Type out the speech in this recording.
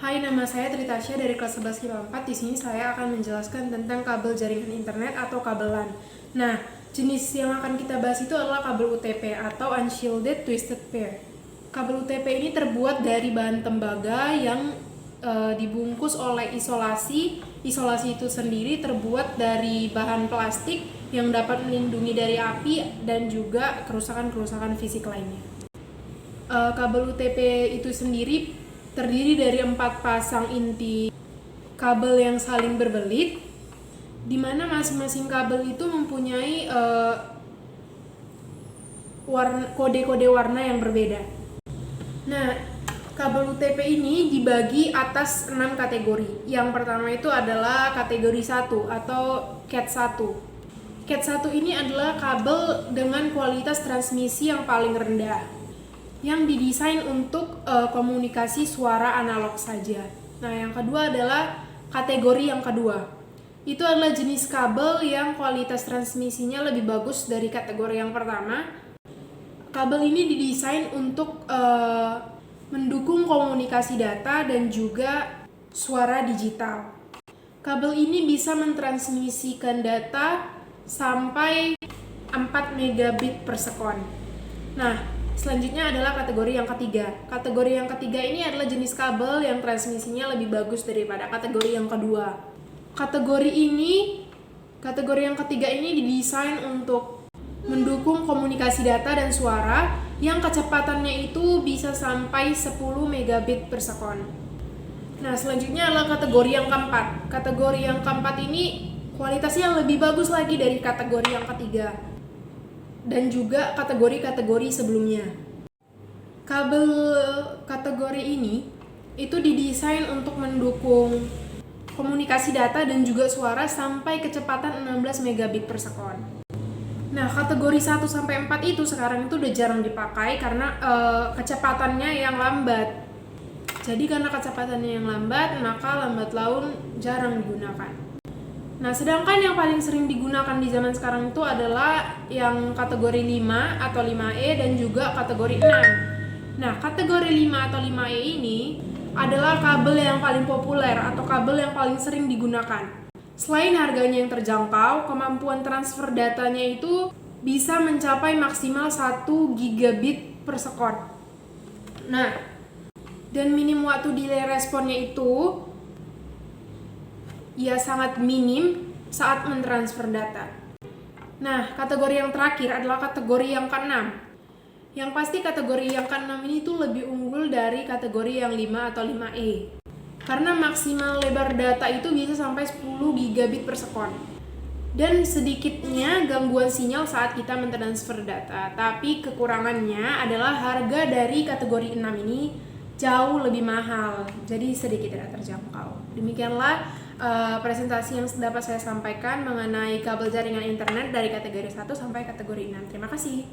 Hai, nama saya Tritasya dari kelas 11 IPA 4. Di sini saya akan menjelaskan tentang kabel jaringan internet atau kabel LAN. Nah, jenis yang akan kita bahas itu adalah kabel UTP atau Unshielded Twisted Pair. Kabel UTP ini terbuat dari bahan tembaga yang dibungkus oleh isolasi. Isolasi itu sendiri terbuat dari bahan plastik yang dapat melindungi dari api dan juga kerusakan-kerusakan fisik lainnya. Kabel UTP itu sendiri terdiri dari 4 pasang inti kabel yang saling berbelit, di mana masing-masing kabel itu mempunyai kode-kode warna yang berbeda. Nah, kabel UTP ini dibagi atas 6 kategori. Yang pertama itu adalah kategori 1 atau CAT 1. CAT 1 ini adalah kabel dengan kualitas transmisi yang paling rendah, yang didesain untuk komunikasi suara analog saja. Nah, yang kedua adalah kategori yang kedua. Itu adalah jenis kabel yang kualitas transmisinya lebih bagus dari kategori yang pertama. Kabel ini didesain untuk mendukung komunikasi data dan juga suara digital. Kabel ini bisa mentransmisikan data sampai 4 megabit per sekon. Nah, selanjutnya adalah kategori yang ketiga. Kategori yang ketiga ini adalah jenis kabel yang transmisinya lebih bagus daripada kategori yang kedua. Kategori yang ketiga ini didesain untuk mendukung komunikasi data dan suara yang kecepatannya itu bisa sampai 10 megabit per sekon. Nah, selanjutnya adalah kategori yang keempat. Kategori yang keempat ini kualitasnya lebih bagus lagi dari kategori yang ketiga dan juga kategori-kategori sebelumnya. Kabel kategori ini itu didesain untuk mendukung komunikasi data dan juga suara sampai kecepatan 16 megabit per sekon. Nah, kategori 1 sampai 4 itu sekarang itu udah jarang dipakai karena kecepatannya yang lambat. Jadi karena kecepatannya yang lambat, maka lambat laun jarang digunakan. Nah, sedangkan yang paling sering digunakan di zaman sekarang itu adalah yang kategori 5 atau 5E dan juga kategori 6. Nah, kategori 5 atau 5E ini adalah kabel yang paling populer atau kabel yang paling sering digunakan. Selain harganya yang terjangkau, kemampuan transfer datanya itu bisa mencapai maksimal 1 gigabit per sekon. Nah, dan minim waktu delay responnya itu ia sangat minim saat mentransfer data. Nah, kategori yang terakhir adalah kategori yang ke-6. Yang pasti kategori yang ke-6 ini tuh lebih unggul dari kategori yang 5 atau 5E. Karena maksimal lebar data itu bisa sampai 10 gigabit per sekon. Dan sedikitnya gangguan sinyal saat kita mentransfer data. Tapi kekurangannya adalah harga dari kategori 6 ini jauh lebih mahal. Jadi sedikit tidak terjangkau. Demikianlah presentasi yang dapat saya sampaikan mengenai kabel jaringan internet dari kategori 1 sampai kategori 6. Terima kasih.